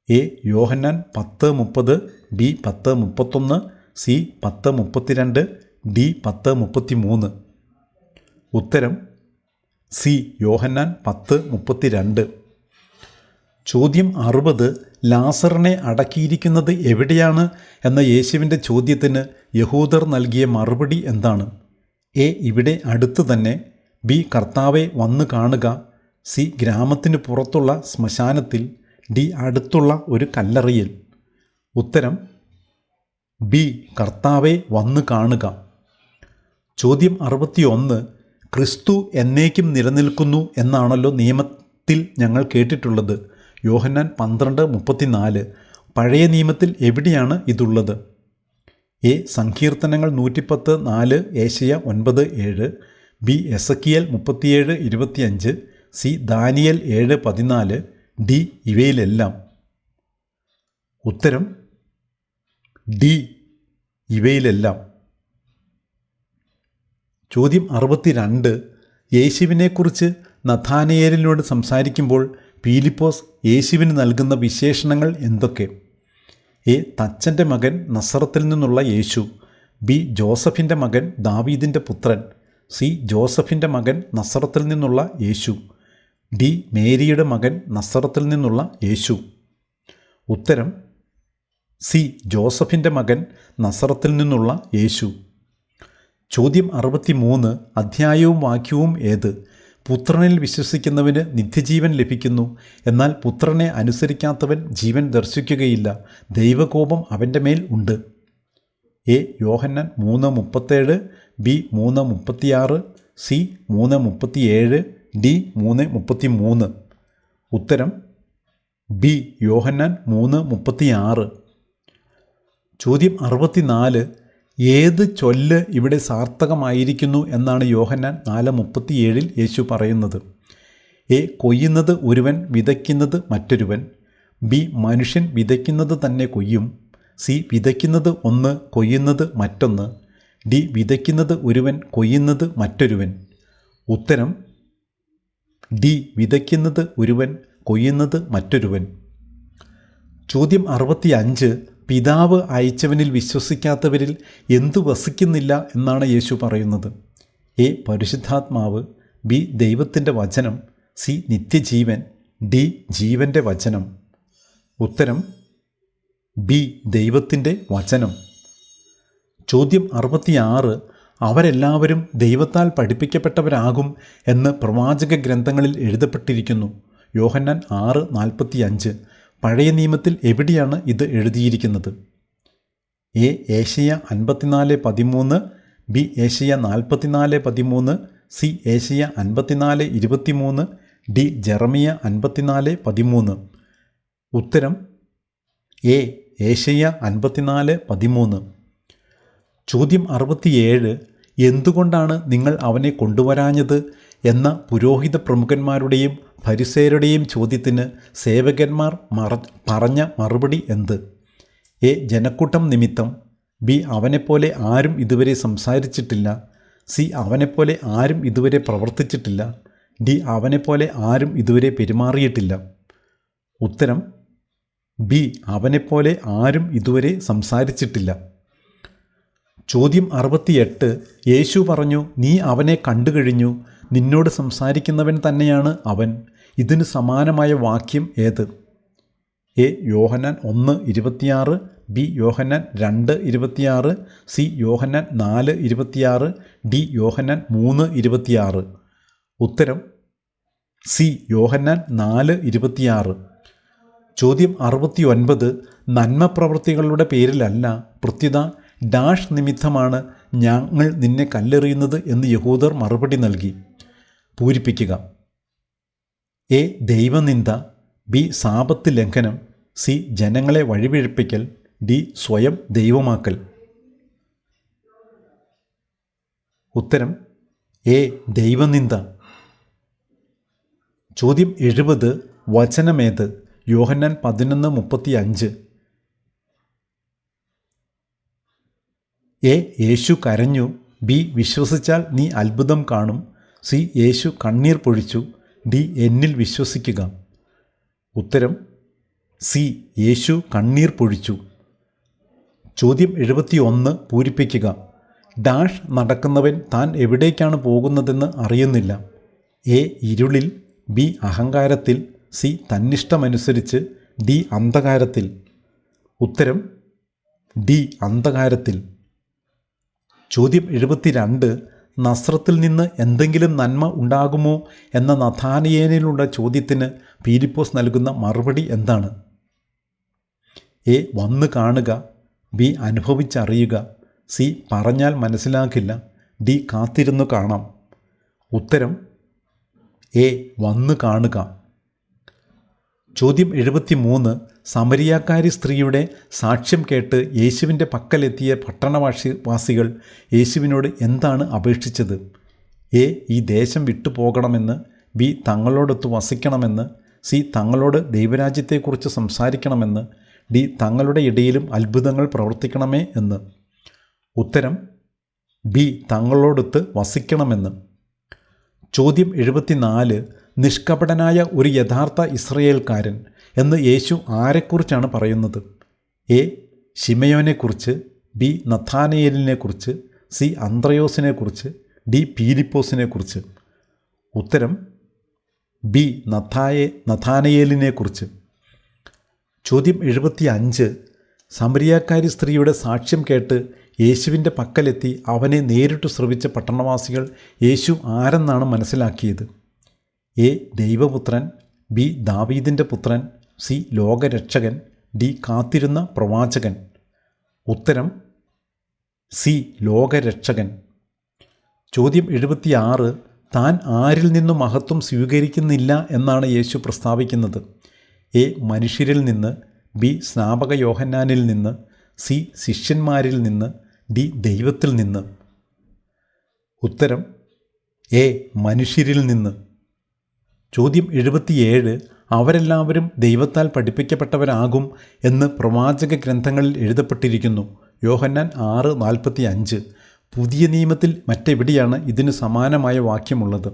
A. Yohannan 10:30. B. 10:31. C. 10:32. D. 10:33. ഉത്തരം സി. യോഹന്നാൻ 10:32. ചോദ്യം 60. ലാസറിനെ അടക്കിയിരിക്കുന്നത് എവിടെയാണ് എന്ന യേശുവിൻ്റെ ചോദ്യത്തിന് യഹൂദർ നൽകിയ മറുപടി എന്താണ്? എ. ഇവിടെ അടുത്ത് തന്നെ. ബി. കർത്താവെ വന്ന് കാണുക. സി. ഗ്രാമത്തിന് പുറത്തുള്ള ശ്മശാനത്തിൽ. ഡി. അടുത്തുള്ള ഒരു കല്ലറയിൽ. ഉത്തരം ബി. കർത്താവെ വന്ന് കാണുക. ചോദ്യം 61. ക്രിസ്തു എന്നേക്കും നിലനിൽക്കുന്നു എന്നാണല്ലോ നിയമത്തിൽ ഞങ്ങൾ കേട്ടിട്ടുള്ളത്. യോഹന്നാൻ 12:34. പഴയ നിയമത്തിൽ എവിടെയാണ് ഇതുള്ളത്? എ. സങ്കീർത്തനങ്ങൾ 110:4. Eshayya 9:7. B. Ezekiel 37:25. C. Daniel 7:14. D. ഇവയിലെല്ലാം. ഉത്തരം ഡി. ഇവയിലെല്ലാം. ചോദ്യം 62. യേശുവിനെക്കുറിച്ച് നഥാനയേലിനോട് സംസാരിക്കുമ്പോൾ പീലിപ്പോസ് യേശുവിന് നൽകുന്ന വിശേഷണങ്ങൾ എന്തൊക്കെ? എ. തച്ചൻ്റെ മകൻ നസറത്തിൽ നിന്നുള്ള യേശു. ബി. ജോസഫിൻ്റെ മകൻ ദാവീദിൻ്റെ പുത്രൻ. സി. ജോസഫിൻ്റെ മകൻ നസറത്തിൽ നിന്നുള്ള യേശു. ഡി. മേരിയുടെ മകൻ നസറത്തിൽ നിന്നുള്ള യേശു. ഉത്തരം സി. ജോസഫിൻ്റെ മകൻ നസറത്തിൽ നിന്നുള്ള യേശു. ചോദ്യം 63. അധ്യായവും വാക്യവും ഏത്? പുത്രനിൽ വിശ്വസിക്കുന്നവന് നിത്യജീവൻ ലഭിക്കുന്നു, എന്നാൽ പുത്രനെ അനുസരിക്കാത്തവൻ ജീവൻ ദർശിക്കുകയില്ല, ദൈവകോപം അവൻ്റെ മേൽ ഉണ്ട്. A. Yohannan 3:37. B. 3:36. C. 3:37. D. 3:33. ഉത്തരം ബി. യോഹന്നാൻ 3:36. ചോദ്യം 64. ഏത് ചൊല്ല് ഇവിടെ സാർത്ഥകമായിരിക്കുന്നു എന്നാണ് യോഹന്നാൻ 4:37 യേശു പറയുന്നത്? എ. കൊയ്യുന്നത് ഒരുവൻ, വിതയ്ക്കുന്നത് മറ്റൊരുവൻ. ബി. മനുഷ്യൻ വിതയ്ക്കുന്നത് തന്നെ കൊയ്യും. സി. വിതയ്ക്കുന്നത് ഒന്ന്, കൊയ്യുന്നത് മറ്റൊന്ന്. ഡി. വിതയ്ക്കുന്നത് ഒരുവൻ, കൊയ്യുന്നത് മറ്റൊരുവൻ. ഉത്തരം ഡി. വിതയ്ക്കുന്നത് ഒരുവൻ, കൊയ്യുന്നത് മറ്റൊരുവൻ. ചോദ്യം 65. പിതാവ് അയച്ചവനിൽ വിശ്വസിക്കാത്തവരിൽ എന്തു വസിക്കുന്നില്ല എന്നാണ് യേശു പറയുന്നത്? എ. പരിശുദ്ധാത്മാവ്. ബി. ദൈവത്തിൻ്റെ വചനം. സി. നിത്യജീവൻ. ഡി. ജീവൻ്റെ വചനം. ഉത്തരം ബി. ദൈവത്തിൻ്റെ വചനം. ചോദ്യം 66. അവരെല്ലാവരും ദൈവത്താൽ പഠിപ്പിക്കപ്പെട്ടവരാകും എന്ന് പ്രവാചക ഗ്രന്ഥങ്ങളിൽ എഴുതപ്പെട്ടിരിക്കുന്നു. യോഹന്നാൻ 6:45. പഴയ നിയമത്തിൽ എവിടെയാണ് ഇത് എഴുതിയിരിക്കുന്നത്? A. Eshayya 54:13. B. Eshayya 44:13. C. Eshayya 54:23. D. Jeremiah 54:13. ഉത്തരം എ. ഏശയ്യ 54:13. ചോദ്യം 67. എന്തുകൊണ്ടാണ് നിങ്ങൾ അവനെ കൊണ്ടുവരാഞ്ഞത് എന്ന പുരോഹിത പ്രമുഖന്മാരുടെയും ഫരിസേയരുടെയും ചോദ്യത്തിന് സേവകന്മാർ പറഞ്ഞ മറുപടി എന്ത്? എ. ജനക്കൂട്ടം നിമിത്തം. ബി അവനെപ്പോലെ ആരും ഇതുവരെ സംസാരിച്ചിട്ടില്ല. സി അവനെപ്പോലെ ആരും ഇതുവരെ പ്രവർത്തിച്ചിട്ടില്ല. ഡി അവനെപ്പോലെ ആരും ഇതുവരെ പെരുമാറിയിട്ടില്ല. ഉത്തരം ബി അവനെപ്പോലെ ആരും ഇതുവരെ സംസാരിച്ചിട്ടില്ല. ചോദ്യം 68. യേശു പറഞ്ഞു, നീ അവനെ കണ്ടു കഴിഞ്ഞു, നിന്നോട് സംസാരിക്കുന്നവൻ തന്നെയാണ് അവൻ. ഇതിന് സമാനമായ വാക്യം ഏത്? A Yohannan 1:26, B Yohannan 2:26, C Yohannan 4:26, D Yohannan 3:26. ഉത്തരം സി യോഹന്നാൻ 4:26. ചോദ്യം 69. നന്മപ്രവൃത്തികളുടെ പേരിലല്ല, പ്രത്യുത ഡാഷ് നിമിത്തമാണ് ഞങ്ങൾ നിന്നെ കല്ലെറിയുന്നത് എന്ന് യഹൂദർ മറുപടി നൽകി. പൂരിപ്പിക്കുക. എ ദൈവനിന്ദ, ബി സാബത്ത് ലംഘനം, സി ജനങ്ങളെ വഴിപിഴപ്പിക്കൽ, ഡി സ്വയം ദൈവമാക്കൽ. ഉത്തരം എ ദൈവനിന്ദ. ചോദ്യം 70. വചനമേത്? യോഹന്നാൻ 11:35. എ യേശു കരഞ്ഞു, ബി വിശ്വസിച്ചാൽ നീ അത്ഭുതം കാണും, സി യേശു കണ്ണീർ പൊഴിച്ചു, ഡി എന്നിൽ വിശ്വസിക്കുക. ഉത്തരം സി യേശു കണ്ണീർ പൊഴിച്ചു. ചോദ്യം 71. പൂരിപ്പിക്കുക. ഡാഷ് നടക്കുന്നവൻ താൻ എവിടേക്കാണ് പോകുന്നതെന്ന് അറിയുന്നില്ല. എ ഇരുളിൽ, ബി അഹങ്കാരത്തിൽ, സി തന്നിഷ്ടമനുസരിച്ച്, ഡി അന്ധകാരത്തിൽ. ഉത്തരം ഡി അന്ധകാരത്തിൽ. ചോദ്യം 72. നസ്രത്തിൽ നിന്ന് എന്തെങ്കിലും നന്മ ഉണ്ടാകുമോ എന്ന നഥാനിയേലിനുള്ള ചോദ്യത്തിന് പീലിപ്പോസ് നൽകുന്ന മറുപടി എന്താണ്? എ വന്ന് കാണുക, ബി അനുഭവിച്ചറിയുക, സി പറഞ്ഞാൽ മനസ്സിലാക്കില്ല, ഡി കാത്തിരുന്നു കാണാം. ഉത്തരം എ വന്ന് കാണുക. ചോദ്യം 73. സമരിയാക്കാരി സ്ത്രീയുടെ സാക്ഷ്യം കേട്ട് യേശുവിൻ്റെ പക്കലെത്തിയ പട്ടണവാസികൾ യേശുവിനോട് എന്താണ് അപേക്ഷിച്ചത്? എ ഈ ദേശം വിട്ടുപോകണമെന്ന്, ബി തങ്ങളോടൊത്ത് വസിക്കണമെന്ന്, സി തങ്ങളോട് ദൈവരാജ്യത്തെക്കുറിച്ച് സംസാരിക്കണമെന്ന്, ഡി തങ്ങളുടെ ഇടയിലും അത്ഭുതങ്ങൾ പ്രവർത്തിക്കണമേ എന്ന്. ഉത്തരം ബി തങ്ങളോടൊത്ത് വസിക്കണമെന്ന്. ചോദ്യം 74. നിഷ്കപടനായ ഒരു യഥാർത്ഥ ഇസ്രയേൽക്കാരൻ എന്ന് യേശു ആരെക്കുറിച്ചാണ് പറയുന്നത്? എ ശിമയോനെക്കുറിച്ച്, ബി നഥാനയേലിനെക്കുറിച്ച്, സി അന്ത്രയോസിനെക്കുറിച്ച്, ഡി പീലിപ്പോസിനെക്കുറിച്ച്. ഉത്തരം ബി നഥാനയേലിനെക്കുറിച്ച്. ചോദ്യം 75. സമരിയാക്കാരി സ്ത്രീയുടെ സാക്ഷ്യം കേട്ട് യേശുവിൻ്റെ പക്കലെത്തി അവനെ നേരിട്ട് ശ്രവിച്ച പട്ടണവാസികൾ യേശു ആരെന്നാണ് മനസ്സിലാക്കിയത്? എ ദൈവപുത്രൻ, ബി ദാവീദിൻ്റെ പുത്രൻ, സി ലോകരക്ഷകൻ, ഡി കാത്തിരുന്ന പ്രവാചകൻ. ഉത്തരം സി ലോകരക്ഷകൻ. ചോദ്യം 76. താൻ ആരിൽ നിന്നും മഹത്വം സ്വീകരിക്കുന്നില്ല എന്നാണ് യേശു പ്രസ്താവിക്കുന്നത്? എ മനുഷ്യരിൽ നിന്ന്, ബി സ്നാപക യോഹന്നാനിൽ നിന്ന്, സി ശിഷ്യന്മാരിൽ നിന്ന്, ഡി ദൈവത്തിൽ നിന്ന്. ഉത്തരം എ മനുഷ്യരിൽ നിന്ന്. ചോദ്യം 77. അവരെല്ലാവരും ദൈവത്താൽ പഠിപ്പിക്കപ്പെട്ടവരാകും എന്ന് പ്രവാചക ഗ്രന്ഥങ്ങളിൽ എഴുതപ്പെട്ടിരിക്കുന്നു. യോഹന്നാൻ 6:45. പുതിയ നിയമത്തിൽ മറ്റെവിടെയാണ് ഇതിന് സമാനമായ വാക്യമുള്ളത്?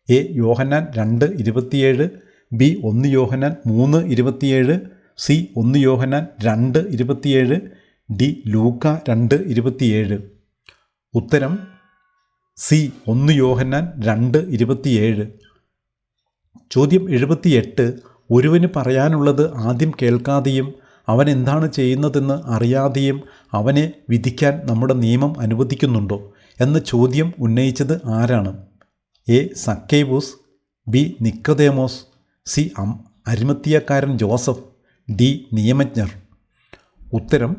എ യോഹന്നാൻ 2:27, ബി 1 യോഹന്നാൻ 3:27, സി 1 യോഹന്നാൻ 2:27, ഡി ലൂക്ക 2:27. ഉത്തരം സി 1 യോഹന്നാൻ 2:27. ചോദ്യം 78. ഒരുവന് പറയാനുള്ളത് ആദ്യം കേൾക്കാതെയും അവൻ എന്താണ് ചെയ്യുന്നതെന്ന് അറിയാതെയും അവനെ വിധിക്കാൻ നമ്മുടെ നിയമം അനുവദിക്കുന്നുണ്ടോ എന്ന ചോദ്യം ഉന്നയിച്ചത് ആരാണ്? എ സക്കേവൂസ്, ബി നിക്കോദേമോസ്, സി അരിമത്തിയക്കാരൻ ജോസഫ്, ഡി നിയമജ്ഞർ. ഉത്തരം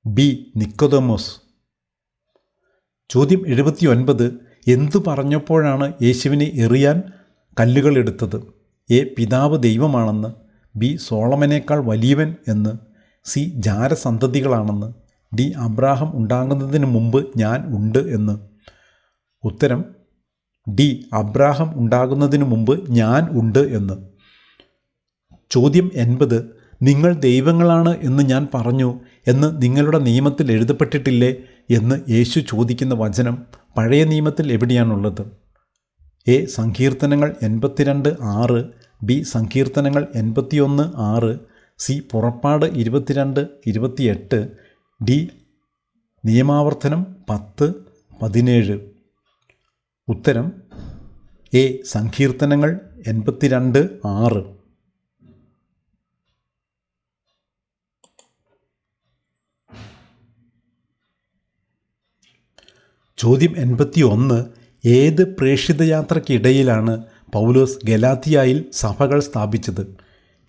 ബി നിക്കോദേമോസ്. ചോദ്യം 79. എന്തു പറഞ്ഞപ്പോഴാണ് യേശുവിനെ എറിയാൻ കല്ലുകൾ എടുത്തത്? എ പിതാവ് ദൈവമാണെന്ന്, ബി സോളമനേക്കാൾ വലിയവൻ എന്ന്, സി ജാരസന്തതികളാണെന്ന്, ഡി അബ്രാഹം ഉണ്ടാകുന്നതിന് മുമ്പ് ഞാൻ ഉണ്ട് എന്ന്. ഉത്തരം ഡി അബ്രാഹം ഉണ്ടാകുന്നതിന് മുമ്പ് ഞാൻ ഉണ്ട് എന്ന്. ചോദ്യം 80. നിങ്ങൾ ദൈവങ്ങളാണ് എന്ന് ഞാൻ പറഞ്ഞു, എന്ന് നിങ്ങളുടെ നിയമത്തിൽ എഴുതപ്പെട്ടിട്ടില്ലേ എന്ന് യേശു ചോദിക്കുന്ന വചനം പഴയ നിയമത്തിൽ എവിടെയാണുള്ളത്? എ. സങ്കീർത്തനങ്ങൾ 82:6, ബി. സങ്കീർത്തനങ്ങൾ 81:6, സി. പുറപ്പാട് 22:28, ഡി. നിയമാവർത്തനം 10:17. ഉത്തരം എ. സങ്കീർത്തനങ്ങൾ 82:6. ചോദ്യം 81. ഏത് പ്രേക്ഷിതയാത്രയ്ക്കിടയിലാണ് പൗലോസ് ഗലാത്തിയായിൽ സഭകൾ സ്ഥാപിച്ചത്?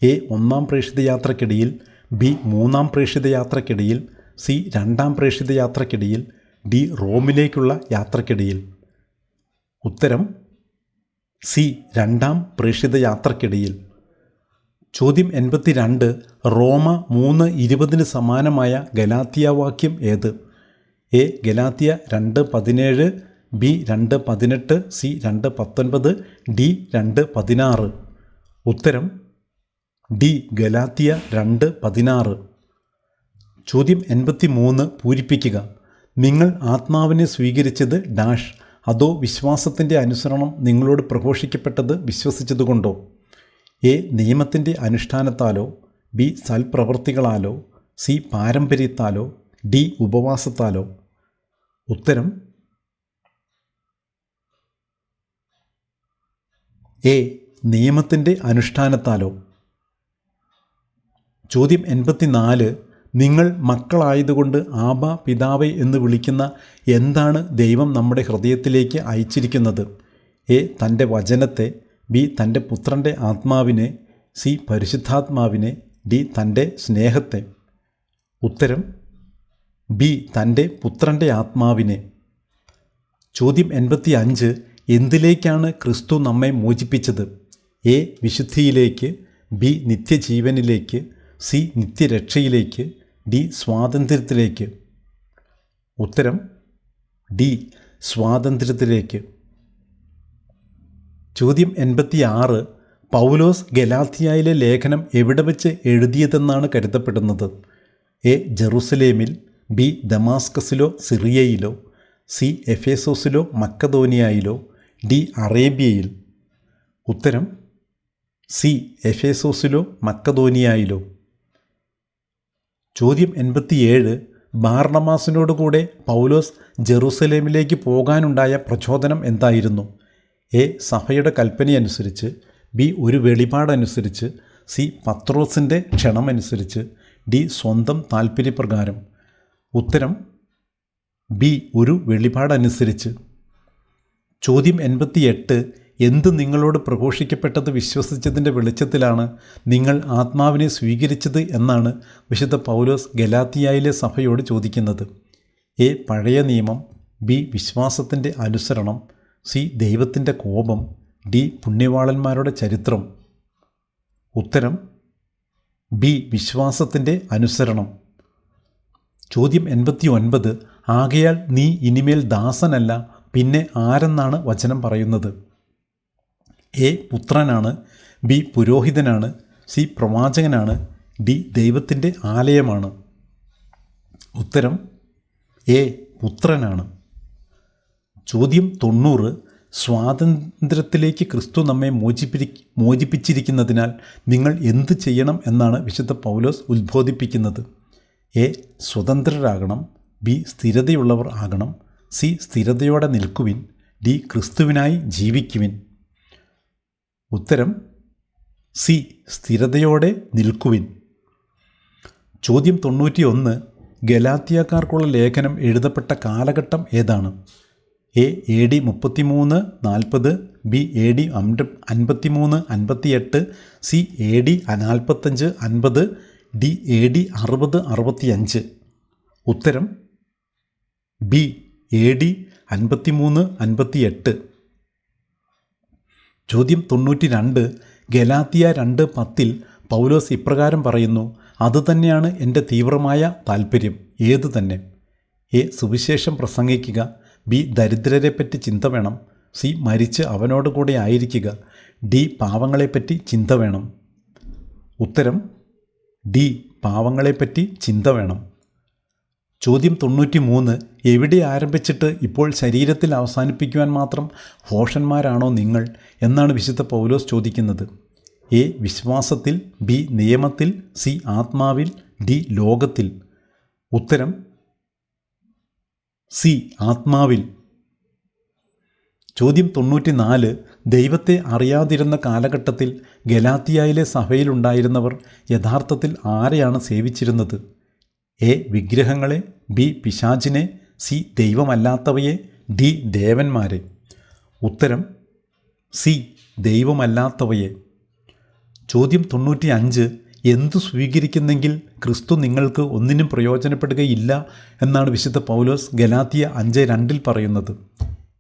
എ. ഒന്നാം പ്രേക്ഷിതയാത്രയ്ക്കിടയിൽ, ബി. മൂന്നാം പ്രേക്ഷിതയാത്രയ്ക്കിടയിൽ, സി. രണ്ടാം പ്രേക്ഷിതയാത്രയ്ക്കിടയിൽ, ഡി. റോമിലേക്കുള്ള യാത്രയ്ക്കിടയിൽ. ഉത്തരം സി. രണ്ടാം പ്രേക്ഷിതയാത്രയ്ക്കിടയിൽ. ചോദ്യം 82. റോമ 3:20 സമാനമായ ഗലാത്തിയ വാക്യം ഏത്? A. Galatia 2:17, B. 2:18, C. 2:19, D. 2:16. ഉത്തരം ഡി. ഗലാത്തിയ 2:16. ചോദ്യം 83. പൂരിപ്പിക്കുക. നിങ്ങൾ ആത്മാവിനെ സ്വീകരിച്ചത് ഡാഷ് അതോ വിശ്വാസത്തിൻ്റെ അനുസരണം നിങ്ങളോട് പ്രഘോഷിക്കപ്പെട്ടത് വിശ്വസിച്ചതുകൊണ്ടോ? എ. നിയമത്തിൻ്റെ അനുഷ്ഠാനത്താലോ, ബി. സൽപ്രവൃത്തികളാലോ, സി. പാരമ്പര്യത്താലോ, ഡി. ഉപവാസത്താലോ. ഉത്തരം എ. നിയമത്തിൻ്റെ അനുഷ്ഠാനത്താലോ. ചോദ്യം 84. നിങ്ങൾ മക്കളായതുകൊണ്ട് ആബാ പിതാവേ എന്ന് വിളിക്കുന്ന എന്താണ് ദൈവം നമ്മുടെ ഹൃദയത്തിലേക്ക് അയച്ചിരിക്കുന്നത്? എ. തൻ്റെ വചനത്തെ, ബി. തൻ്റെ പുത്രൻ്റെ ആത്മാവിനെ, സി. പരിശുദ്ധാത്മാവിനെ, ഡി. തൻ്റെ സ്നേഹത്തെ. ഉത്തരം ബി. തൻ്റെ പുത്രൻ്റെ ആത്മാവിനെ. ചോദ്യം 85. എന്തിലേക്കാണ് ക്രിസ്തു നമ്മെ മോചിപ്പിച്ചത്? എ. വിശുദ്ധിയിലേക്ക്, ബി. നിത്യജീവനിലേക്ക്, സി. നിത്യരക്ഷയിലേക്ക്, ഡി. സ്വാതന്ത്ര്യത്തിലേക്ക്. ഉത്തരം ഡി. സ്വാതന്ത്ര്യത്തിലേക്ക്. ചോദ്യം 86. പൗലോസ് ഗലാത്തിയായിലെ ലേഖനം എവിടെ വെച്ച് എഴുതിയതെന്നാണ് കരുതപ്പെടുന്നത്? എ. ജെറുസലേമിൽ, ബി. ദമാസ്കസിലോ സിറിയയിലോ, സി. എഫേസോസിലോ മക്കദോനിയയിലോ, ഡി. അറേബ്യയിൽ. ഉത്തരം സി. എഫേസോസിലോ മക്കദോനിയയിലോ. ചോദ്യം 87. ബാർണബാസിനോടുകൂടെ പൗലോസ് ജെറുസലേമിലേക്ക് പോകാനുണ്ടായ പ്രചോദനം എന്തായിരുന്നു? എ. സഭയുടെ കൽപ്പനയനുസരിച്ച്, ബി. ഒരു വെളിപാടനുസരിച്ച്, സി. പത്രോസിൻ്റെ ക്ഷണമനുസരിച്ച്, ഡി. സ്വന്തം താൽപ്പര്യപ്രകാരം. ഉത്തരം ബി. ഒരു വെളിപാടനുസരിച്ച്. ചോദ്യം 88. എന്ത് നിങ്ങളോട് പ്രഘോഷിക്കപ്പെട്ടത് വിശ്വസിച്ചതിൻ്റെ വെളിച്ചത്തിലാണ് നിങ്ങൾ ആത്മാവിനെ സ്വീകരിച്ചത് എന്നാണ് വിശുദ്ധ പൗലോസ് ഗലാത്തിയായിലെ സഭയോട് ചോദിക്കുന്നത്? എ. പഴയ നിയമം, ബി. വിശ്വാസത്തിൻ്റെ അനുസരണം, സി. ദൈവത്തിൻ്റെ കോപം, ഡി. പുണ്യവാളന്മാരുടെ ചരിത്രം. ഉത്തരം ബി. വിശ്വാസത്തിൻ്റെ അനുസരണം. ചോദ്യം 89. ആകയാൽ നീ ഇനിമേൽ ദാസനല്ല പിന്നെ ആരെന്നാണ് വചനം പറയുന്നത്? എ. പുത്രനാണ്, ബി. പുരോഹിതനാണ്, സി. പ്രവാചകനാണ്, ഡി. ദൈവത്തിൻ്റെ ആലയമാണ്. ഉത്തരം എ. പുത്രനാണ്. ചോദ്യം 90. സ്വാതന്ത്ര്യത്തിലേക്ക് ക്രിസ്തു നമ്മെ മോചിപ്പിച്ചിരിക്കുന്നതിനാൽ നിങ്ങൾ എന്ത് ചെയ്യണം എന്നാണ് വിശുദ്ധ പൗലോസ് ഉദ്ബോധിപ്പിക്കുന്നത്? എ. സ്വതന്ത്രരാകണം, ബി. സ്ഥിരതയുള്ളവർ ആകണം, സി. സ്ഥിരതയോടെ നിൽക്കുവിൻ, ഡി. ക്രിസ്തുവിനായി ജീവിക്കുവിൻ. ഉത്തരം സി. സ്ഥിരതയോടെ നിൽക്കുവിൻ. ചോദ്യം 91. ഗലാത്തിയക്കാർക്കുള്ള ലേഖനം എഴുതപ്പെട്ട കാലഘട്ടം ഏതാണ്? A. AD 33-40, B. AD 53-58, C. AD 45-50, D. AD 60-65. ഉത്തരം ബി. AD 53-58. ചോദ്യം 92. ഗലാത്തിയ 2:10 പൗലോസ് ഇപ്രകാരം പറയുന്നു: അതുതന്നെയാണ് എൻ്റെ തീവ്രമായ താൽപ്പര്യം. ഏതു തന്നെ? എ. സുവിശേഷം പ്രസംഗിക്കുക, ബി. ദരിദ്രരെപ്പറ്റി ചിന്ത വേണം, സി. മരിച്ച് അവനോട് കൂടെ ആയിരിക്കുക, ഡി. പാവങ്ങളെപ്പറ്റി ചിന്ത വേണം. ഉത്തരം ഡി. പാവങ്ങളെപ്പറ്റി ചിന്ത വേണം. ചോദ്യം 93. എവിടെ ആരംഭിച്ചിട്ട് ഇപ്പോൾ ശരീരത്തിൽ അവസാനിപ്പിക്കുവാൻ മാത്രം ഭോഷന്മാരാണോ നിങ്ങൾ എന്നാണ് വിശുദ്ധ പൗലോസ് ചോദിക്കുന്നത്. എ. വിശ്വാസത്തിൽ, ബി. നിയമത്തിൽ, സി. ആത്മാവിൽ, ഡി. ലോകത്തിൽ. ഉത്തരം സി. ആത്മാവിൽ. ചോദ്യം 94. ദൈവത്തെ അറിയാതിരുന്ന കാലഘട്ടത്തിൽ ഗലാത്തിയായിലെ സഭയിലുണ്ടായിരുന്നവർ യഥാർത്ഥത്തിൽ ആരെയാണ് സേവിച്ചിരുന്നത്? എ. വിഗ്രഹങ്ങളെ, ബി. പിശാചിനെ, സി. ദൈവമല്ലാത്തവയെ, ഡി. ദേവന്മാരെ. ഉത്തരം സി. ദൈവമല്ലാത്തവയെ. ചോദ്യം 95. എന്തു സ്വീകരിക്കുന്നെങ്കിൽ ക്രിസ്തു നിങ്ങൾക്ക് ഒന്നിനും പ്രയോജനപ്പെടുകയില്ല എന്നാണ് വിശുദ്ധ പൗലോസ് ഗലാത്തിയ 5:2 പറയുന്നത്?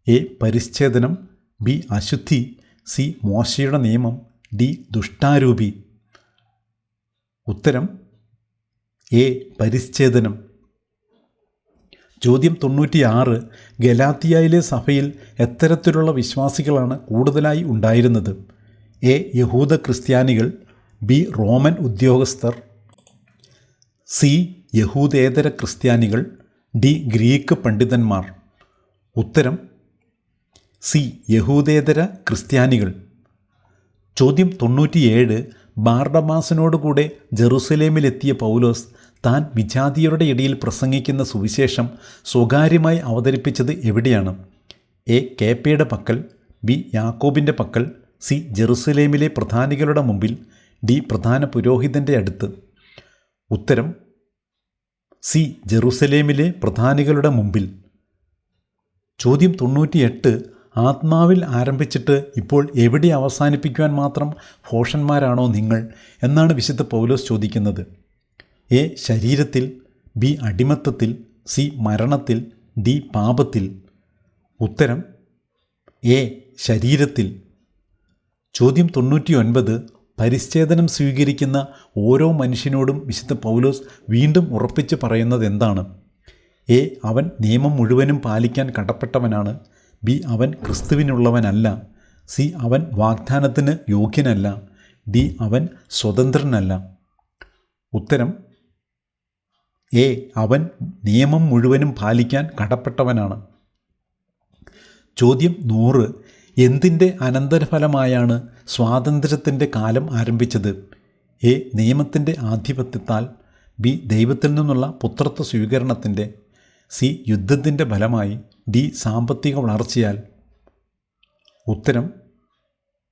എ. പരിച്ഛേദനം, ബി. അശുദ്ധി, സി. മോശയുടെ നിയമം, ഡി. ദുഷ്ടാരൂപി. ഉത്തരം എ. പരിച്ഛേദനം. ചോദ്യം 96. ഗലാത്തിയായിലെ സഭയിൽ എത്തരത്തിലുള്ള വിശ്വാസികളാണ് കൂടുതലായി ഉണ്ടായിരുന്നത്? എ. യഹൂദ ക്രിസ്ത്യാനികൾ, ബി. റോമൻ ഉദ്യോഗസ്ഥർ, സി. യഹൂദേതര ക്രിസ്ത്യാനികൾ, ഡി. ഗ്രീക്ക് പണ്ഡിതന്മാർ. ഉത്തരം സി. യഹൂദേതര ക്രിസ്ത്യാനികൾ. ചോദ്യം 97. ബാർണബാസിനോടുകൂടെ ജെറുസലേമിലെത്തിയ പൗലോസ് താൻ വിജാതിയരുടെ ഇടയിൽ പ്രസംഗിക്കുന്ന സുവിശേഷം സ്വകാര്യമായി അവതരിപ്പിച്ചത് എവിടെയാണ്? എ. കേപ്പയുടെ പക്കൽ, ബി. യാക്കോബിൻ്റെ പക്കൽ, സി. ജെറുസലേമിലെ പ്രധാനികളുടെ മുമ്പിൽ, ഡി. പ്രധാന പുരോഹിതൻ്റെ അടുത്ത്. ഉത്തരം സി. ജെറുസലേമിലെ പ്രധാനികളുടെ മുമ്പിൽ. ചോദ്യം 98. ആത്മാവിൽ ആരംഭിച്ചിട്ട് ഇപ്പോൾ എവിടെ അവസാനിപ്പിക്കുവാൻ മാത്രം ഭോഷന്മാരാണോ നിങ്ങൾ എന്നാണ് വിശുദ്ധ പൗലോസ് ചോദിക്കുന്നത്? എ. ശരീരത്തിൽ, ബി. അടിമത്തത്തിൽ, സി. മരണത്തിൽ, ഡി. പാപത്തിൽ. ഉത്തരം എ. ശരീരത്തിൽ. ചോദ്യം 99. പരിച്ഛേദനം സ്വീകരിക്കുന്ന ഓരോ മനുഷ്യനോടും വിശുദ്ധ പൗലോസ് വീണ്ടും ഉറപ്പിച്ച് പറയുന്നത് എന്താണ്? എ. അവൻ നിയമം മുഴുവനും പാലിക്കാൻ കടപ്പെട്ടവനാണ്, ബി. അവൻ ക്രിസ്തുവിനുള്ളവനല്ല, സി. അവൻ വാഗ്ദാനത്തിന് യോഗ്യനല്ല, ഡി. അവൻ സ്വതന്ത്രനല്ല. ഉത്തരം എ. അവൻ നിയമം മുഴുവനും പാലിക്കാൻ കടപ്പെട്ടവനാണ്. ചോദ്യം 100. എന്തിൻ്റെ അനന്തരഫലമായാണ് സ്വാതന്ത്ര്യത്തിൻ്റെ കാലം ആരംഭിച്ചത്? എ. നിയമത്തിൻ്റെ ആധിപത്യത്താൽ, ബി. ദൈവത്തിൽ നിന്നുള്ള പുത്രത്വ സ്വീകരണത്തിൻ്റെ, സി. യുദ്ധത്തിൻ്റെ ഫലമായി, ഡി. സാമ്പത്തിക വളർച്ചയാൽ. ഉത്തരം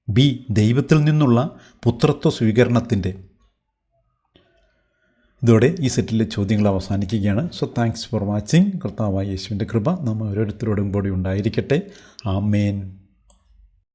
ബി. ദൈവത്തിൽ നിന്നുള്ള പുത്രത്വ സ്വീകരണത്തിൻ്റെ. ഇതോടെ ഈ സെറ്റിലെ ചോദ്യങ്ങൾ അവസാനിക്കുകയാണ്. So thanks for watching. കർത്താവായ യേശുവിൻ്റെ കൃപ നാം ഓരോരുത്തരോടും കൂടി ഉണ്ടായിരിക്കട്ടെ. ആമേൻ.